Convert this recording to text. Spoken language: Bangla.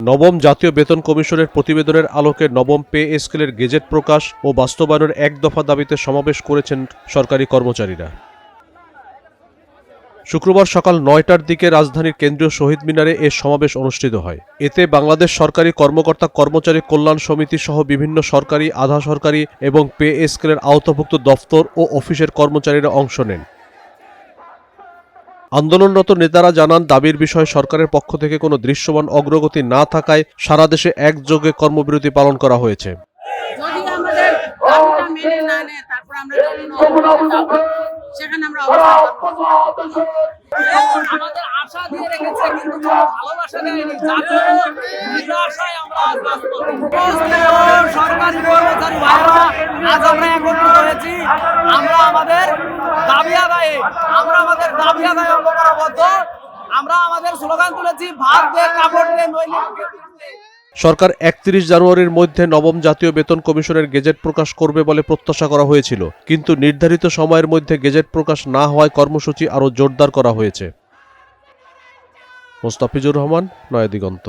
নবম জাতীয় বেতন কমিশনের প্রতিবেদনের আলোকে নবম পে স্কেলের গেজেট প্রকাশ ও বাস্তবায়নের এক দফা দাবিতে সমাবেশ করেছেন সরকারি কর্মচারীরা। শুক্রবার সকাল ৯টার দিকে রাজধানীর কেন্দ্রীয় শহীদ মিনারে এ সমাবেশ অনুষ্ঠিত হয়। এতে বাংলাদেশ সরকারি কর্মকর্তা কর্মচারী কল্যাণ সমিতি সহ বিভিন্ন সরকারি, আধা সরকারি এবং পে স্কেলের আওতাভুক্ত দফতর ও অফিসের কর্মচারীরা অংশ নেন। আন্দোলনরত নেতারা জানান, দাবির বিষয়ে সরকারের পক্ষ থেকে কোনো দৃশ্যমান অগ্রগতি না থাকায় সারা দেশে একযোগে কর্মবিরতি পালন করা হয়েছে। সরকারি কর্মচারী ভাইরা আজ আমরা একত্রিত হয়েছি। আমরা আমাদের দাবি আদায়ে অঙ্গীকারবদ্ধ। আমরা আমাদের স্লোগান তুলেছি, ভাত দে, কাপড় দে, নইলে। সরকার ৩১ জানুয়ারির মধ্যে নবম জাতীয় বেতন কমিশনের গেজেট প্রকাশ করবে বলে প্রত্যাশা করা হয়েছিল, কিন্তু নির্ধারিত সময়ের মধ্যে গেজেট প্রকাশ না হওয়ায় কর্মসূচি আরও জোরদার করা হয়েছে। মোস্তাফিজুর রহমান, নয়াদিগন্ত।